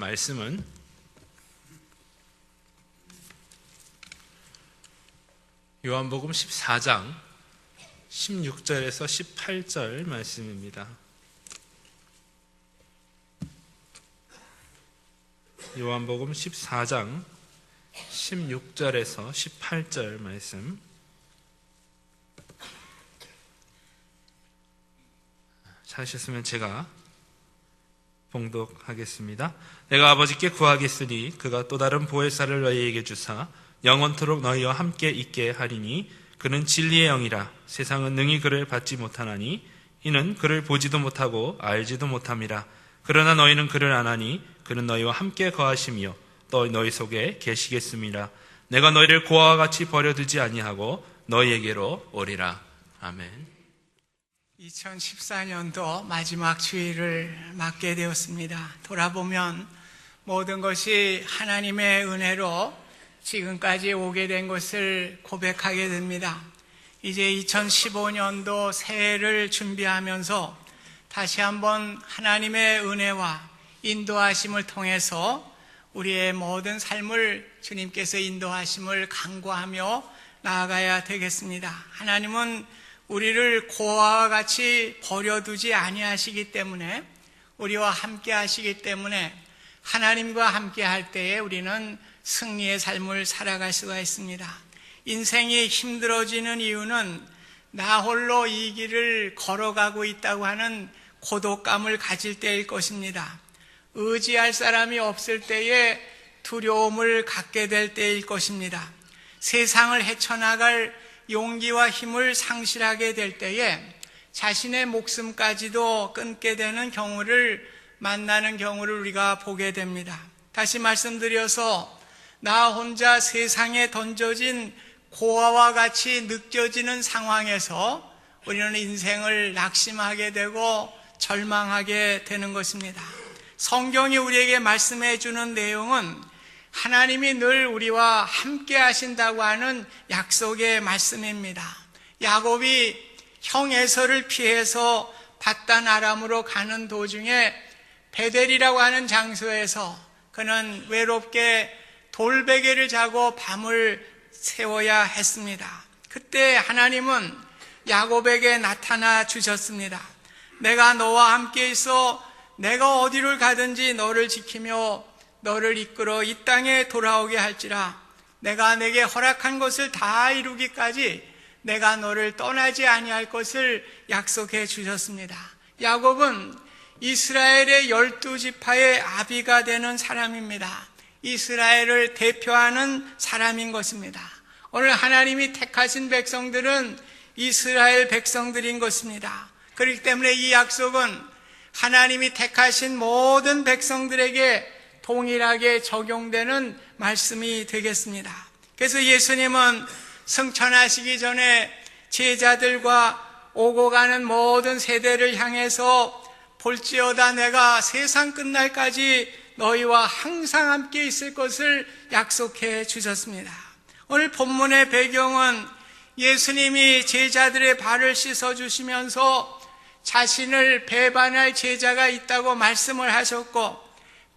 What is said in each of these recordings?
말씀은 요한복음 14장 16절에서 18절 말씀입니다. 요한복음 14장 16절에서 18절 말씀. 찾으셨으면 제가 봉독하겠습니다. 내가 아버지께 구하겠으니 그가 또 다른 보혜사를 너희에게 주사 영원토록 너희와 함께 있게 하리니 그는 진리의 영이라. 세상은 능히 그를 받지 못하나니 이는 그를 보지도 못하고 알지도 못함이라. 그러나 너희는 그를 아나니 그는 너희와 함께 거하시며 또 너희 속에 계시겠음이라. 내가 너희를 고아와 같이 버려두지 아니하고 너희에게로 오리라. 아멘. 2014년도 마지막 주일을 맞게 되었습니다. 돌아보면 모든 것이 하나님의 은혜로 지금까지 오게 된 것을 고백하게 됩니다. 이제 2015년도 새해를 준비하면서 다시 한번 하나님의 은혜와 인도하심을 통해서 우리의 모든 삶을 주님께서 인도하심을 간구하며 나아가야 되겠습니다. 하나님은 우리를 고아와 같이 버려두지 아니하시기 때문에, 우리와 함께 하시기 때문에 하나님과 함께 할 때에 우리는 승리의 삶을 살아갈 수가 있습니다. 인생이 힘들어지는 이유는 나 홀로 이 길을 걸어가고 있다고 하는 고독감을 가질 때일 것입니다. 의지할 사람이 없을 때에 두려움을 갖게 될 때일 것입니다. 세상을 헤쳐나갈 용기와 힘을 상실하게 될 때에 자신의 목숨까지도 끊게 되는 경우를 만나는 경우를 우리가 보게 됩니다. 다시 말씀드려서 나 혼자 세상에 던져진 고아와 같이 느껴지는 상황에서 우리는 인생을 낙심하게 되고 절망하게 되는 것입니다. 성경이 우리에게 말씀해 주는 내용은 하나님이 늘 우리와 함께 하신다고 하는 약속의 말씀입니다. 야곱이 형 에서를 피해서 밧단 아람으로 가는 도중에 베델이라고 하는 장소에서 그는 외롭게 돌베개를 자고 밤을 새워야 했습니다. 그때 하나님은 야곱에게 나타나 주셨습니다. 내가 너와 함께 있어 내가 어디를 가든지 너를 지키며 너를 이끌어 이 땅에 돌아오게 할지라. 내가 내게 허락한 것을 다 이루기까지 내가 너를 떠나지 아니할 것을 약속해 주셨습니다. 야곱은 이스라엘의 12지파의 아비가 되는 사람입니다. 이스라엘을 대표하는 사람인 것입니다. 오늘 하나님이 택하신 백성들은 이스라엘 백성들인 것입니다. 그렇기 때문에 이 약속은 하나님이 택하신 모든 백성들에게 동일하게 적용되는 말씀이 되겠습니다. 그래서 예수님은 승천하시기 전에 제자들과 오고 가는 모든 세대를 향해서 볼지어다 내가 세상 끝날까지 너희와 항상 함께 있을 것을 약속해 주셨습니다. 오늘 본문의 배경은 예수님이 제자들의 발을 씻어주시면서 자신을 배반할 제자가 있다고 말씀을 하셨고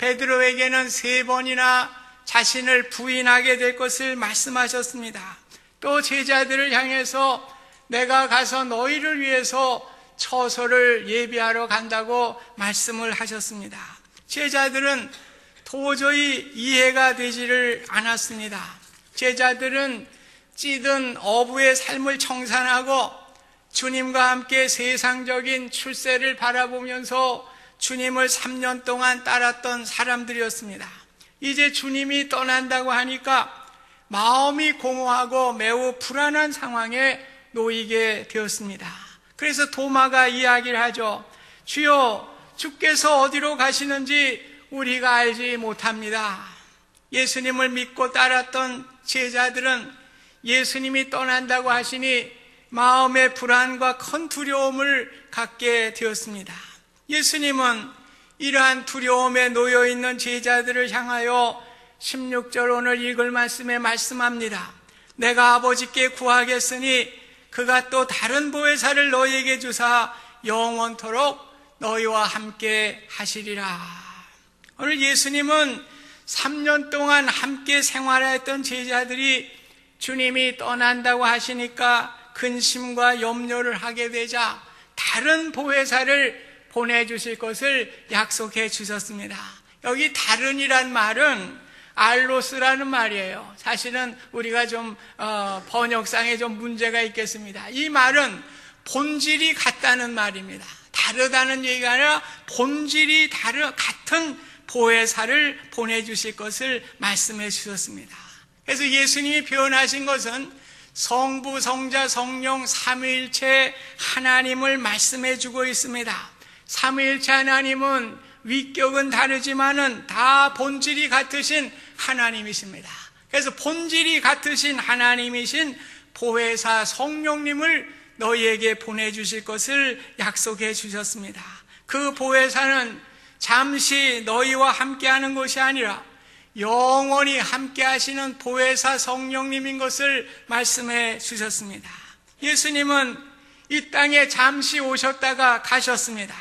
베드로에게는 3번이나 자신을 부인하게 될 것을 말씀하셨습니다. 또 제자들을 향해서 내가 가서 너희를 위해서 처소를 예비하러 간다고 말씀을 하셨습니다. 제자들은 도저히 이해가 되지를 않았습니다. 제자들은 찌든 어부의 삶을 청산하고 주님과 함께 세상적인 출세를 바라보면서 주님을 3년 동안 따랐던 사람들이었습니다. 이제 주님이 떠난다고 하니까 마음이 공허하고 매우 불안한 상황에 놓이게 되었습니다. 그래서 도마가 이야기를 하죠. 주여, 주께서 어디로 가시는지 우리가 알지 못합니다. 예수님을 믿고 따랐던 제자들은 예수님이 떠난다고 하시니 마음의 불안과 큰 두려움을 갖게 되었습니다. 예수님은 이러한 두려움에 놓여있는 제자들을 향하여 16절 오늘 읽을 말씀에 말씀합니다. 내가 아버지께 구하겠으니 그가 또 다른 보혜사를 너희에게 주사 영원토록 너희와 함께 하시리라. 오늘 예수님은 3년 동안 함께 생활했던 제자들이 주님이 떠난다고 하시니까 근심과 염려를 하게 되자 다른 보혜사를 보내주실 것을 약속해 주셨습니다. 여기 다른이란 말은 알로스라는 말이에요. 사실은 우리가 좀 번역상에 좀 문제가 있겠습니다. 이 말은 본질이 같다는 말입니다. 다르다는 얘기가 아니라 본질이 같은 보혜사를 보내주실 것을 말씀해 주셨습니다. 그래서 예수님이 표현하신 것은 성부, 성자, 성령 삼위일체 하나님을 말씀해 주고 있습니다. 삼위일체 하나님은 위격은 다르지만은 다 본질이 같으신 하나님이십니다. 그래서 본질이 같으신 하나님이신 보혜사 성령님을 너희에게 보내주실 것을 약속해 주셨습니다. 그 보혜사는 잠시 너희와 함께하는 것이 아니라 영원히 함께하시는 보혜사 성령님인 것을 말씀해 주셨습니다. 예수님은 이 땅에 잠시 오셨다가 가셨습니다.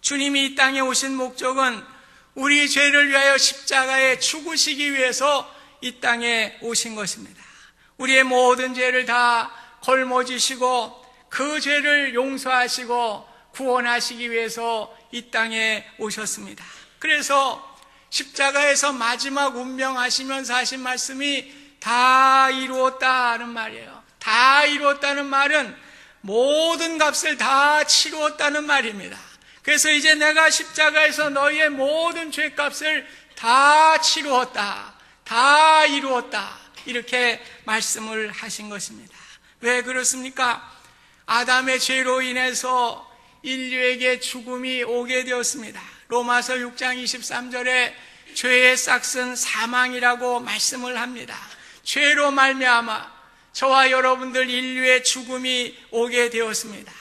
주님이 이 땅에 오신 목적은 우리 죄를 위하여 십자가에 죽으시기 위해서 이 땅에 오신 것입니다. 우리의 모든 죄를 다 걸머지시고 그 죄를 용서하시고 구원하시기 위해서 이 땅에 오셨습니다. 그래서 십자가에서 마지막 운명하시면서 하신 말씀이 다 이루었다는 말이에요. 다 이루었다는 말은 모든 값을 다 치루었다는 말입니다. 그래서 이제 내가 십자가에서 너희의 모든 죄값을 다 치루었다, 다 이루었다, 이렇게 말씀을 하신 것입니다. 왜 그렇습니까? 아담의 죄로 인해서 인류에게 죽음이 오게 되었습니다. 로마서 6장 23절에 죄의 싹은 사망이라고 말씀을 합니다. 죄로 말미암아 저와 여러분들 인류의 죽음이 오게 되었습니다.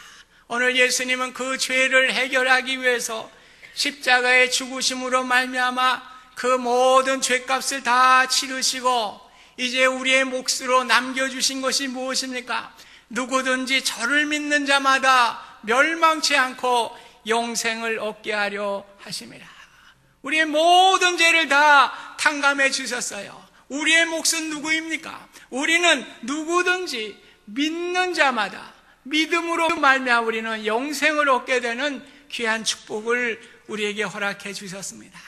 오늘 예수님은 그 죄를 해결하기 위해서 십자가의 죽으심으로 말미암아 그 모든 죄값을 다 치르시고 이제 우리의 몫으로 남겨주신 것이 무엇입니까? 누구든지 저를 믿는 자마다 멸망치 않고 영생을 얻게 하려 하심이라. 우리의 모든 죄를 다 탕감해 주셨어요. 우리의 몫은 누구입니까? 우리는 누구든지 믿는 자마다 믿음으로 말미암아 우리는 영생을 얻게 되는 귀한 축복을 우리에게 허락해 주셨습니다.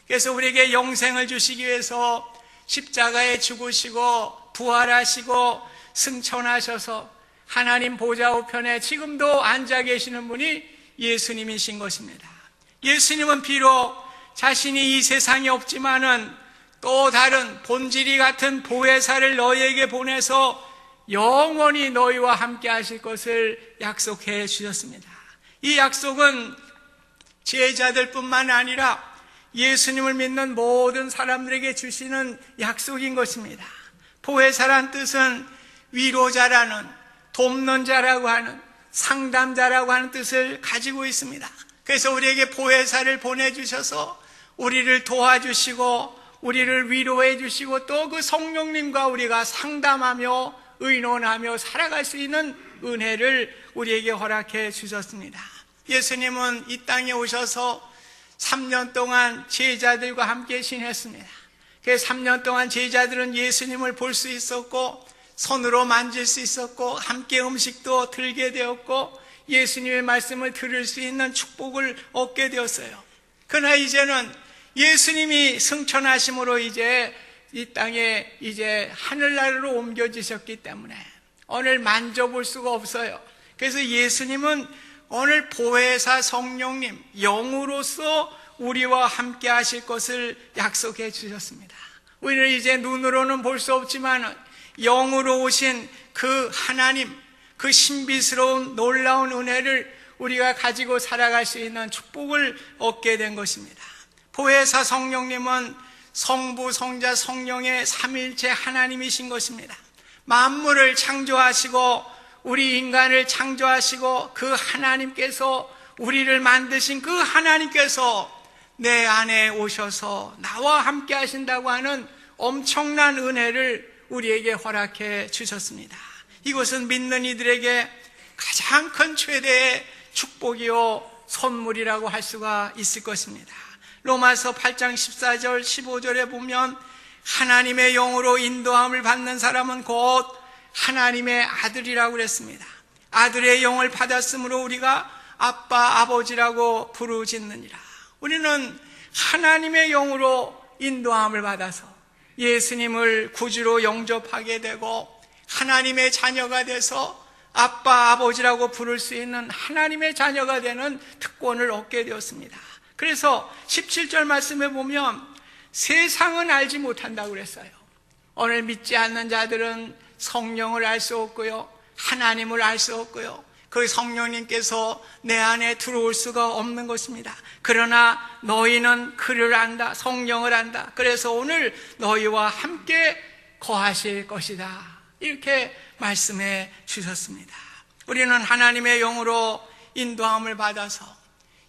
그래서 우리에게 영생을 주시기 위해서 십자가에 죽으시고 부활하시고 승천하셔서 하나님 보좌 우편에 지금도 앉아 계시는 분이 예수님이신 것입니다. 예수님은 비록 자신이 이 세상에 없지만은 또 다른 본질이 같은 보혜사를 너희에게 보내서 영원히 너희와 함께 하실 것을 약속해 주셨습니다. 이 약속은 제자들뿐만 아니라 예수님을 믿는 모든 사람들에게 주시는 약속인 것입니다. 보혜사란 뜻은 위로자라는, 돕는 자라고 하는, 상담자라고 하는 뜻을 가지고 있습니다. 그래서 우리에게 보혜사를 보내주셔서 우리를 도와주시고 우리를 위로해 주시고 또 그 성령님과 우리가 상담하며 의논하며 살아갈 수 있는 은혜를 우리에게 허락해 주셨습니다. 예수님은 이 땅에 오셔서 3년 동안 제자들과 함께 지냈습니다. 그 3년 동안 제자들은 예수님을 볼 수 있었고 손으로 만질 수 있었고 함께 음식도 들게 되었고 예수님의 말씀을 들을 수 있는 축복을 얻게 되었어요. 그러나 이제는 예수님이 승천하심으로 이제 이 땅에 이제 하늘나라로 옮겨지셨기 때문에 오늘 만져볼 수가 없어요. 그래서 예수님은 오늘 보혜사 성령님 영으로서 우리와 함께 하실 것을 약속해 주셨습니다. 우리는 이제 눈으로는 볼 수 없지만 영으로 오신 그 하나님, 그 신비스러운 놀라운 은혜를 우리가 가지고 살아갈 수 있는 축복을 얻게 된 것입니다. 보혜사 성령님은 성부, 성자, 성령의 삼위일체 하나님이신 것입니다. 만물을 창조하시고 우리 인간을 창조하시고 그 하나님께서 우리를 만드신 그 하나님께서 내 안에 오셔서 나와 함께 하신다고 하는 엄청난 은혜를 우리에게 허락해 주셨습니다. 이것은 믿는 이들에게 가장 큰 최대의 축복이요 선물이라고 할 수가 있을 것입니다. 로마서 8장 14절 15절에 보면 하나님의 영으로 인도함을 받는 사람은 곧 하나님의 아들이라고 그랬습니다. 아들의 영을 받았으므로 우리가 아빠 아버지라고 부르짖느니라. 우리는 하나님의 영으로 인도함을 받아서 예수님을 구주로 영접하게 되고 하나님의 자녀가 돼서 아빠 아버지라고 부를 수 있는 하나님의 자녀가 되는 특권을 얻게 되었습니다. 그래서 17절 말씀에 보면 세상은 알지 못한다고 그랬어요. 오늘 믿지 않는 자들은 성령을 알 수 없고요, 하나님을 알 수 없고요, 그 성령님께서 내 안에 들어올 수가 없는 것입니다. 그러나 너희는 그를 안다, 성령을 안다. 그래서 오늘 너희와 함께 거하실 것이다, 이렇게 말씀해 주셨습니다. 우리는 하나님의 영으로 인도함을 받아서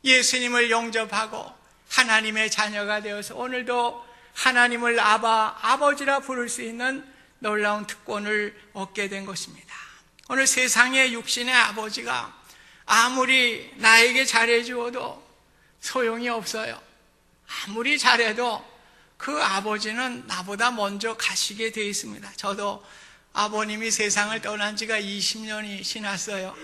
예수님을 영접하고 하나님의 자녀가 되어서 오늘도 하나님을 아버지라 부를 수 있는 놀라운 특권을 얻게 된 것입니다. 오늘 세상의 육신의 아버지가 아무리 나에게 잘해주어도 소용이 없어요. 아무리 잘해도 그 아버지는 나보다 먼저 가시게 되어 있습니다. 저도 아버님이 세상을 떠난 지가 20년이 지났어요.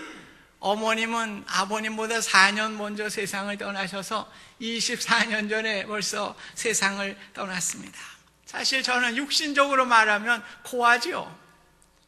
어머님은 아버님보다 4년 먼저 세상을 떠나셔서 24년 전에 벌써 세상을 떠났습니다. 사실 저는 육신적으로 말하면 고아지요.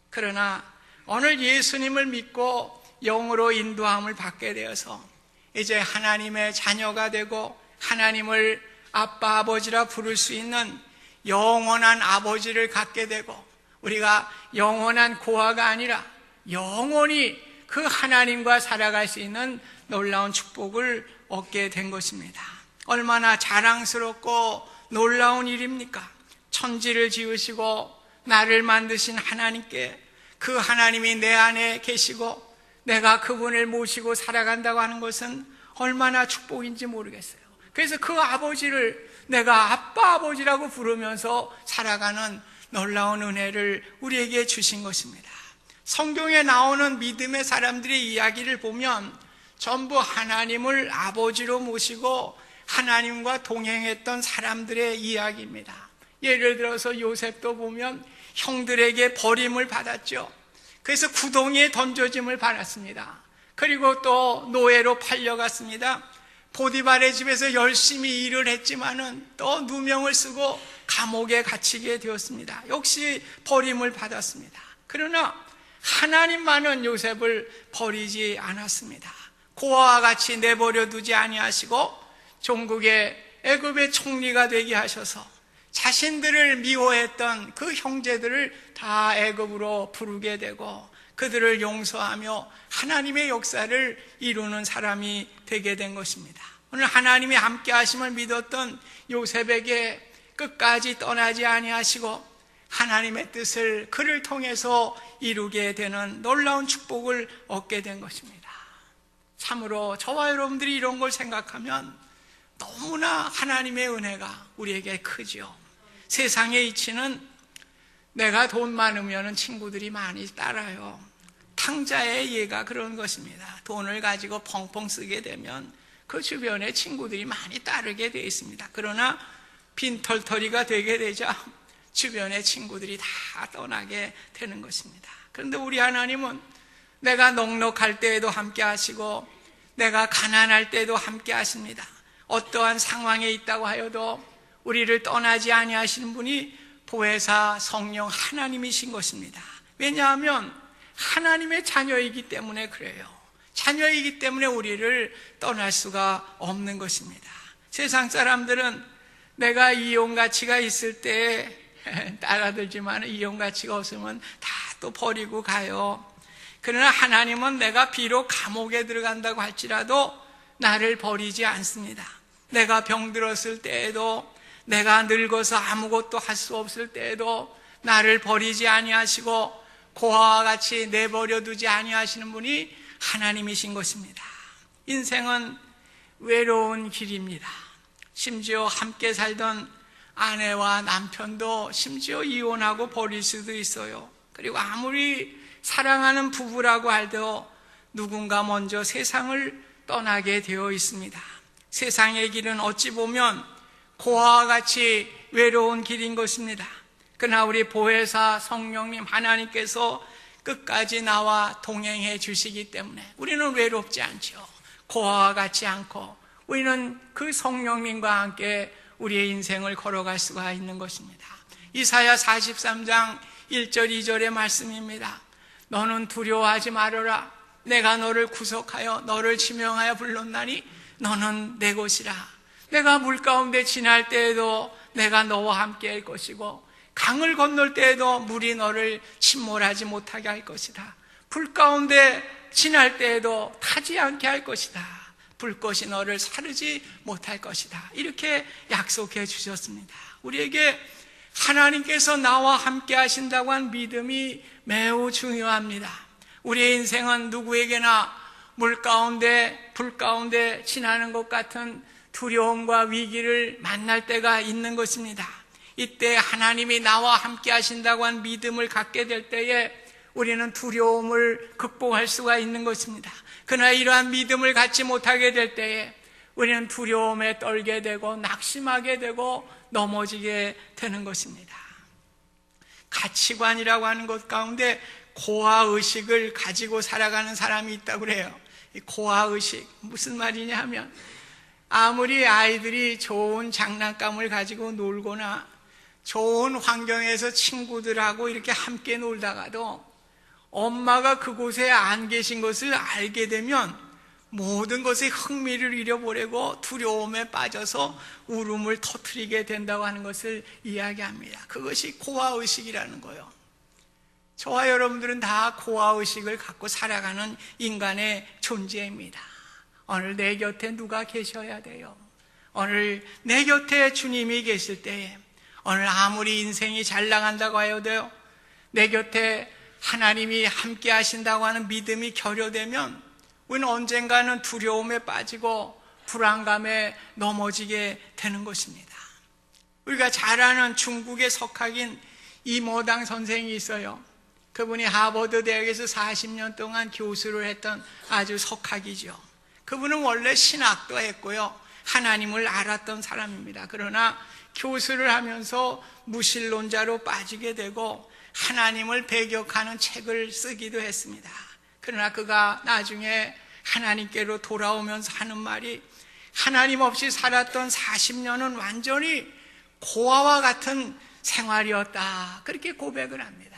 그러나 오늘 예수님을 믿고 영으로 인도함을 받게 되어서 이제 하나님의 자녀가 되고 하나님을 아빠 아버지라 부를 수 있는 영원한 아버지를 갖게 되고 우리가 영원한 고아가 아니라 영원히 그 하나님과 살아갈 수 있는 놀라운 축복을 얻게 된 것입니다. 얼마나 자랑스럽고 놀라운 일입니까? 천지를 지으시고 나를 만드신 하나님께 그 하나님이 내 안에 계시고 내가 그분을 모시고 살아간다고 하는 것은 얼마나 축복인지 모르겠어요. 그래서 그 아버지를 내가 아빠 아버지라고 부르면서 살아가는 놀라운 은혜를 우리에게 주신 것입니다. 성경에 나오는 믿음의 사람들의 이야기를 보면 전부 하나님을 아버지로 모시고 하나님과 동행했던 사람들의 이야기입니다. 예를 들어서 요셉도 보면 형들에게 버림을 받았죠. 그래서 구덩이에 던져짐을 받았습니다. 그리고 또 노예로 팔려갔습니다. 보디발의 집에서 열심히 일을 했지만은 또 누명을 쓰고 감옥에 갇히게 되었습니다. 역시 버림을 받았습니다. 그러나 하나님만은 요셉을 버리지 않았습니다. 고아와 같이 내버려 두지 아니하시고 종국의 애굽의 총리가 되게 하셔서 자신들을 미워했던 그 형제들을 다 애굽으로 부르게 되고 그들을 용서하며 하나님의 역사를 이루는 사람이 되게 된 것입니다. 오늘 하나님이 함께 하심을 믿었던 요셉에게 끝까지 떠나지 아니하시고 하나님의 뜻을 그를 통해서 이루게 되는 놀라운 축복을 얻게 된 것입니다. 참으로 저와 여러분들이 이런 걸 생각하면 너무나 하나님의 은혜가 우리에게 크죠. 세상의 이치는 내가 돈 많으면 친구들이 많이 따라요. 탕자의 예가 그런 것입니다. 돈을 가지고 펑펑 쓰게 되면 그 주변에 친구들이 많이 따르게 되어 있습니다. 그러나 빈털터리가 되게 되자 주변의 친구들이 다 떠나게 되는 것입니다. 그런데 우리 하나님은 내가 넉넉할 때에도 함께 하시고 내가 가난할 때도 함께 하십니다. 어떠한 상황에 있다고 하여도 우리를 떠나지 아니하시는 분이 보혜사 성령 하나님이신 것입니다. 왜냐하면 하나님의 자녀이기 때문에 그래요. 자녀이기 때문에 우리를 떠날 수가 없는 것입니다. 세상 사람들은 내가 이용 가치가 있을 때 따라들지만 이용 가치가 없으면 다 또 버리고 가요. 그러나 하나님은 내가 비록 감옥에 들어간다고 할지라도 나를 버리지 않습니다. 내가 병들었을 때에도 내가 늙어서 아무것도 할 수 없을 때에도 나를 버리지 아니하시고 고아와 같이 내버려 두지 아니하시는 분이 하나님이신 것입니다. 인생은 외로운 길입니다. 심지어 함께 살던 아내와 남편도 심지어 이혼하고 버릴 수도 있어요. 그리고 아무리 사랑하는 부부라고 할도 누군가 먼저 세상을 떠나게 되어 있습니다. 세상의 길은 어찌 보면 고아와 같이 외로운 길인 것입니다. 그러나 우리 보혜사 성령님 하나님께서 끝까지 나와 동행해 주시기 때문에 우리는 외롭지 않죠. 고아와 같지 않고 우리는 그 성령님과 함께 우리의 인생을 걸어갈 수가 있는 것입니다. 이사야 43장 1절 2절의 말씀입니다. 너는 두려워하지 말아라. 내가 너를 구속하여 너를 지명하여 불렀나니 너는 내 것이라. 내가 물 가운데 지날 때에도 내가 너와 함께 할 것이고 강을 건널 때에도 물이 너를 침몰하지 못하게 할 것이다. 불 가운데 지날 때에도 타지 않게 할 것이다. 불꽃이 너를 사르지 못할 것이다. 이렇게 약속해 주셨습니다. 우리에게 하나님께서 나와 함께 하신다고 한 믿음이 매우 중요합니다. 우리의 인생은 누구에게나 물 가운데 불 가운데 지나는 것 같은 두려움과 위기를 만날 때가 있는 것입니다. 이때 하나님이 나와 함께 하신다고 한 믿음을 갖게 될 때에 우리는 두려움을 극복할 수가 있는 것입니다. 그러나 이러한 믿음을 갖지 못하게 될 때에 우리는 두려움에 떨게 되고 낙심하게 되고 넘어지게 되는 것입니다. 가치관이라고 하는 것 가운데 고아의식을 가지고 살아가는 사람이 있다고 그래요. 이 고아의식 무슨 말이냐 하면 아무리 아이들이 좋은 장난감을 가지고 놀거나 좋은 환경에서 친구들하고 이렇게 함께 놀다가도 엄마가 그곳에 안 계신 것을 알게 되면 모든 것에 흥미를 잃어버리고 두려움에 빠져서 울음을 터뜨리게 된다고 하는 것을 이야기합니다. 그것이 고아의식이라는 거예요. 저와 여러분들은 다 고아의식을 갖고 살아가는 인간의 존재입니다. 오늘 내 곁에 누가 계셔야 돼요? 오늘 내 곁에 주님이 계실 때에 오늘 아무리 인생이 잘 나간다고 해도 내 곁에 하나님이 함께 하신다고 하는 믿음이 결여되면 우리는 언젠가는 두려움에 빠지고 불안감에 넘어지게 되는 것입니다. 우리가 잘 아는 중국의 석학인 이모당 선생이 있어요. 그분이 하버드 대학에서 40년 동안 교수를 했던 아주 석학이죠. 그분은 원래 신학도 했고요, 하나님을 알았던 사람입니다. 그러나 교수를 하면서 무신론자로 빠지게 되고 하나님을 배격하는 책을 쓰기도 했습니다. 그러나 그가 나중에 하나님께로 돌아오면서 하는 말이 하나님 없이 살았던 40년은 완전히 고아와 같은 생활이었다, 그렇게 고백을 합니다.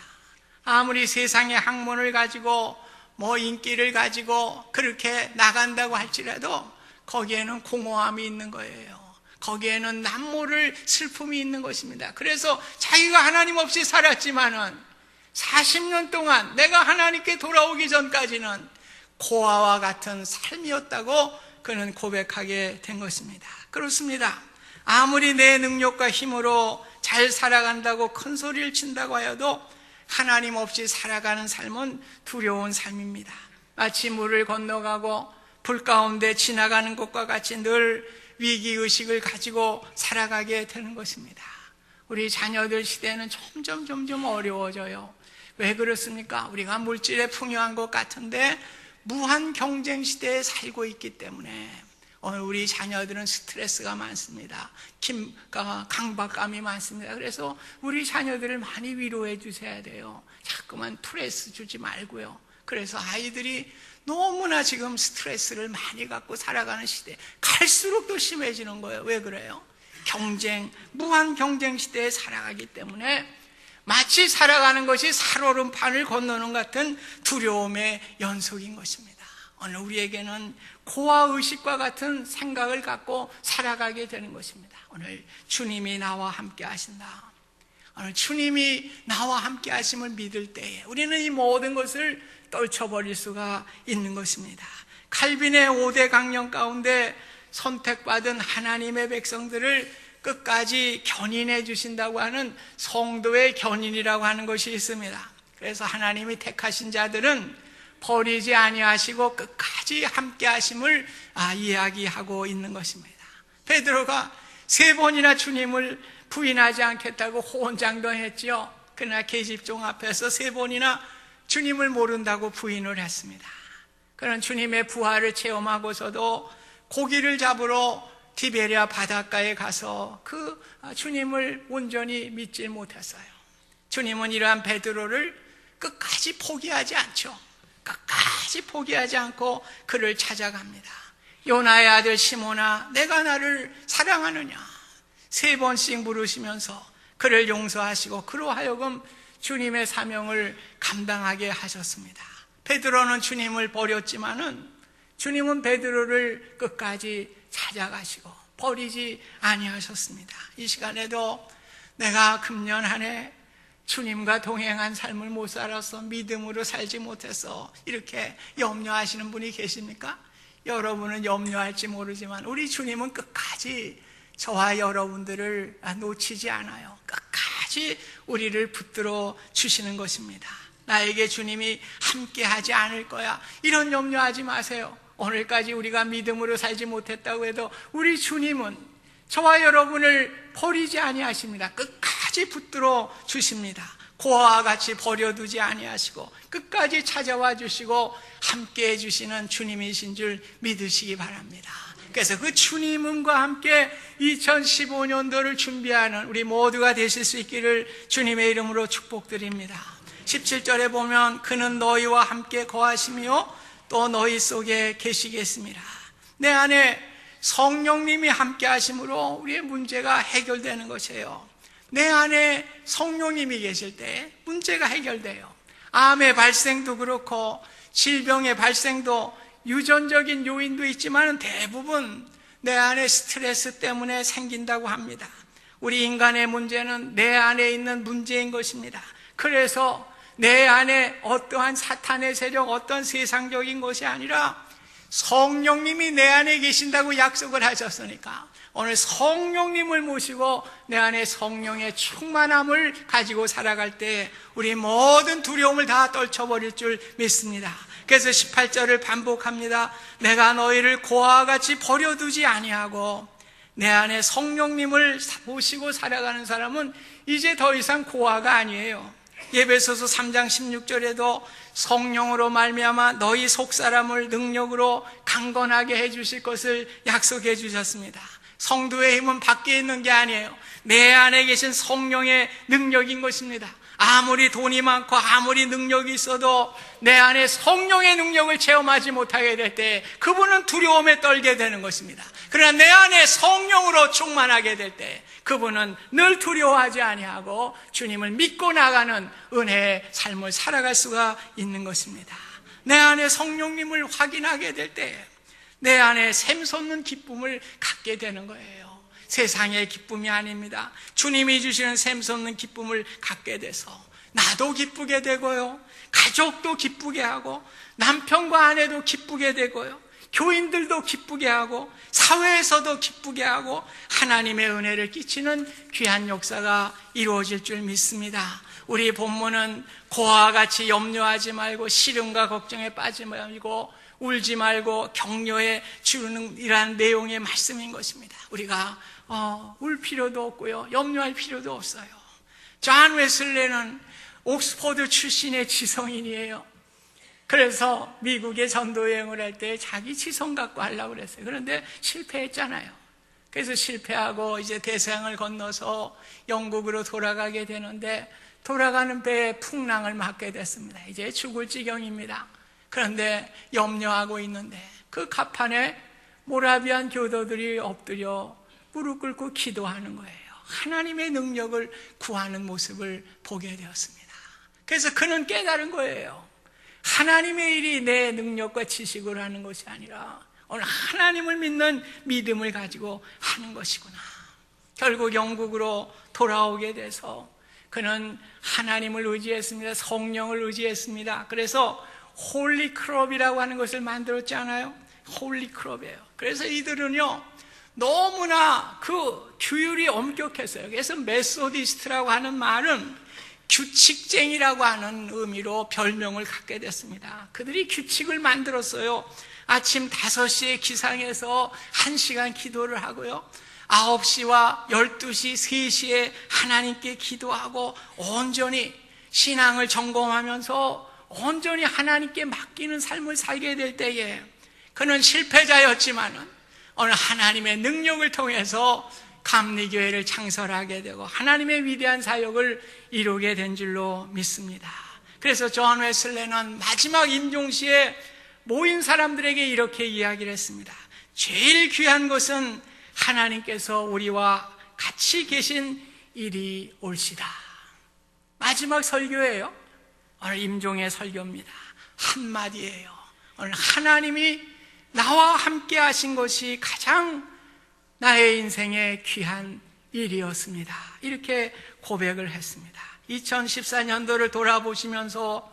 아무리 세상의 학문을 가지고 인기를 가지고 그렇게 나간다고 할지라도 거기에는 공허함이 있는 거예요. 거기에는 남모를 슬픔이 있는 것입니다. 그래서 자기가 하나님 없이 살았지만은 40년 동안 내가 하나님께 돌아오기 전까지는 고아와 같은 삶이었다고 그는 고백하게 된 것입니다. 그렇습니다. 아무리 내 능력과 힘으로 잘 살아간다고 큰 소리를 친다고 해도 하나님 없이 살아가는 삶은 두려운 삶입니다. 마치 물을 건너가고 불 가운데 지나가는 것과 같이 늘 위기의식을 가지고 살아가게 되는 것입니다. 우리 자녀들 시대는 점점 어려워져요. 왜 그렇습니까? 우리가 물질에 풍요한 것 같은데 무한 경쟁 시대에 살고 있기 때문에 오늘 우리 자녀들은 스트레스가 많습니다. 강박감이 많습니다. 그래서 우리 자녀들을 많이 위로해 주셔야 돼요. 자꾸만 프레스 주지 말고요. 그래서 아이들이 너무나 지금 스트레스를 많이 갖고 살아가는 시대, 갈수록 더 심해지는 거예요. 왜 그래요? 무한 경쟁 시대에 살아가기 때문에 마치 살아가는 것이 살얼음판을 건너는 같은 두려움의 연속인 것입니다. 오늘 우리에게는 고아의식과 같은 생각을 갖고 살아가게 되는 것입니다. 오늘 주님이 나와 함께 하신다. 오늘 주님이 나와 함께 하심을 믿을 때에 우리는 이 모든 것을 떨쳐버릴 수가 있는 것입니다. 칼빈의 5대 강령 가운데 선택받은 하나님의 백성들을 끝까지 견인해 주신다고 하는 성도의 견인이라고 하는 것이 있습니다. 그래서 하나님이 택하신 자들은 버리지 아니하시고 끝까지 함께 하심을 이야기하고 있는 것입니다. 베드로가 3번이나 주님을 부인하지 않겠다고 호언장도 했죠. 그러나 계집종 앞에서 3번이나 주님을 모른다고 부인을 했습니다. 그런 주님의 부활을 체험하고서도 고기를 잡으러 디베리아 바닷가에 가서 그 주님을 온전히 믿지 못했어요. 주님은 이러한 베드로를 끝까지 포기하지 않죠. 끝까지 포기하지 않고 그를 찾아갑니다. 요나의 아들 시몬아, 내가 나를 사랑하느냐? 3번씩 물으시면서 그를 용서하시고 그로 하여금 주님의 사명을 감당하게 하셨습니다. 베드로는 주님을 버렸지만은 주님은 베드로를 끝까지 찾아가시고 버리지 아니하셨습니다. 이 시간에도 내가 금년 한 해 주님과 동행한 삶을 못 살아서 믿음으로 살지 못해서 이렇게 염려하시는 분이 계십니까? 여러분은 염려할지 모르지만 우리 주님은 끝까지 저와 여러분들을 놓치지 않아요. 끝까지 우리를 붙들어 주시는 것입니다. 나에게 주님이 함께 하지 않을 거야, 이런 염려하지 마세요. 오늘까지 우리가 믿음으로 살지 못했다고 해도 우리 주님은 저와 여러분을 버리지 아니하십니다. 끝까지 붙들어 주십니다. 고아와 같이 버려두지 아니하시고 끝까지 찾아와 주시고 함께 해주시는 주님이신 줄 믿으시기 바랍니다. 그래서 그 주님과 함께 2015년도를 준비하는 우리 모두가 되실 수 있기를 주님의 이름으로 축복드립니다. 17절에 보면 그는 너희와 함께 거하시며 또 너희 속에 계시겠습니다. 내 안에 성령님이 함께 하심으로 우리의 문제가 해결되는 것이에요. 내 안에 성령님이 계실 때 문제가 해결돼요. 암의 발생도 그렇고 질병의 발생도 유전적인 요인도 있지만 대부분 내 안에 스트레스 때문에 생긴다고 합니다. 우리 인간의 문제는 내 안에 있는 문제인 것입니다. 그래서 내 안에 어떠한 사탄의 세력, 어떤 세상적인 것이 아니라 성령님이 내 안에 계신다고 약속을 하셨으니까 오늘 성령님을 모시고 내 안에 성령의 충만함을 가지고 살아갈 때 우리 모든 두려움을 다 떨쳐버릴 줄 믿습니다. 그래서 18절을 반복합니다. 내가 너희를 고아와 같이 버려두지 아니하고, 내 안에 성령님을 모시고 살아가는 사람은 이제 더 이상 고아가 아니에요. 에베소서 3장 16절에도 성령으로 말미암아 너희 속사람을 능력으로 강건하게 해주실 것을 약속해 주셨습니다. 성도의 힘은 밖에 있는 게 아니에요. 내 안에 계신 성령의 능력인 것입니다. 아무리 돈이 많고 아무리 능력이 있어도 내 안에 성령의 능력을 체험하지 못하게 될 때 그분은 두려움에 떨게 되는 것입니다. 그러나 내 안에 성령으로 충만하게 될 때 그분은 늘 두려워하지 아니하고 주님을 믿고 나가는 은혜의 삶을 살아갈 수가 있는 것입니다. 내 안에 성령님을 확인하게 될 때 내 안에 샘솟는 기쁨을 갖게 되는 거예요. 세상의 기쁨이 아닙니다. 주님이 주시는 샘솟는 기쁨을 갖게 돼서 나도 기쁘게 되고요, 가족도 기쁘게 하고, 남편과 아내도 기쁘게 되고요, 교인들도 기쁘게 하고, 사회에서도 기쁘게 하고, 하나님의 은혜를 끼치는 귀한 역사가 이루어질 줄 믿습니다. 우리 본문은 고아와 같이 염려하지 말고 시름과 걱정에 빠지지 말고 울지 말고 격려해 주는 이러한 내용의 말씀인 것입니다. 우리가 울 필요도 없고요, 염려할 필요도 없어요. 존 웨슬레는 옥스퍼드 출신의 지성인이에요. 그래서 미국에 전도 여행을 할 때 자기 지성 갖고 하려고 그랬어요. 그런데 실패했잖아요. 그래서 실패하고 이제 대서양을 건너서 영국으로 돌아가게 되는데 돌아가는 배에 풍랑을 맞게 됐습니다. 이제 죽을 지경입니다. 그런데 염려하고 있는데 그 갑판에 모라비안 교도들이 엎드려 무릎 꿇고 기도하는 거예요. 하나님의 능력을 구하는 모습을 보게 되었습니다. 그래서 그는 깨달은 거예요. 하나님의 일이 내 능력과 지식으로 하는 것이 아니라 오늘 하나님을 믿는 믿음을 가지고 하는 것이구나. 결국 영국으로 돌아오게 돼서 그는 하나님을 의지했습니다. 성령을 의지했습니다. 그래서 홀리 클럽이라고 하는 것을 만들었지 않아요? 홀리 클럽이에요. 그래서 이들은요 너무나 그 규율이 엄격했어요. 그래서 메소디스트라고 하는 말은 규칙쟁이라고 하는 의미로 별명을 갖게 됐습니다. 그들이 규칙을 만들었어요. 아침 5시에 기상해서 1시간 기도를 하고요, 9시와 12시, 3시에 하나님께 기도하고 온전히 신앙을 점검하면서 온전히 하나님께 맡기는 삶을 살게 될 때에 그는 실패자였지만은 오늘 하나님의 능력을 통해서 감리교회를 창설하게 되고 하나님의 위대한 사역을 이루게 된 줄로 믿습니다. 그래서 존 웨슬레는 마지막 임종시에 모인 사람들에게 이렇게 이야기를 했습니다. 제일 귀한 것은 하나님께서 우리와 같이 계신 일이 올시다. 마지막 설교예요. 오늘 임종의 설교입니다. 한마디예요. 오늘 하나님이 나와 함께 하신 것이 가장 나의 인생의 귀한 일이었습니다. 이렇게 고백을 했습니다. 2014년도를 돌아보시면서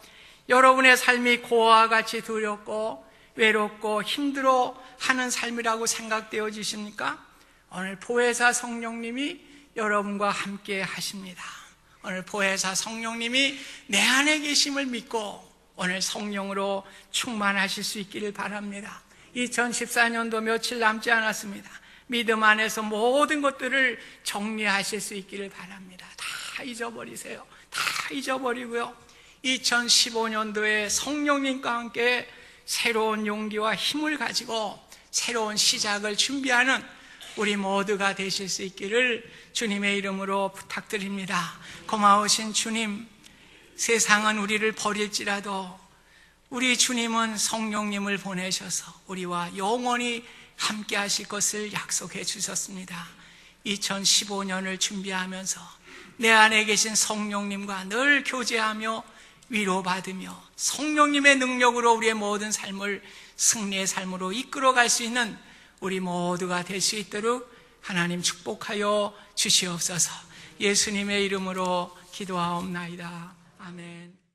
여러분의 삶이 고아와 같이 두렵고 외롭고 힘들어 하는 삶이라고 생각되어지십니까? 오늘 보혜사 성령님이 여러분과 함께 하십니다. 오늘 보혜사 성령님이 내 안에 계심을 믿고 오늘 성령으로 충만하실 수 있기를 바랍니다. 2014년도 며칠 남지 않았습니다. 믿음 안에서 모든 것들을 정리하실 수 있기를 바랍니다. 다 잊어버리세요. 다 잊어버리고요. 2015년도에 성령님과 함께 새로운 용기와 힘을 가지고 새로운 시작을 준비하는 우리 모두가 되실 수 있기를 주님의 이름으로 부탁드립니다. 고마우신 주님, 세상은 우리를 버릴지라도 우리 주님은 성령님을 보내셔서 우리와 영원히 함께 하실 것을 약속해 주셨습니다. 2015년을 준비하면서 내 안에 계신 성령님과 늘 교제하며 위로받으며 성령님의 능력으로 우리의 모든 삶을 승리의 삶으로 이끌어갈 수 있는 우리 모두가 될 수 있도록 하나님 축복하여 주시옵소서. 예수님의 이름으로 기도하옵나이다. 아멘.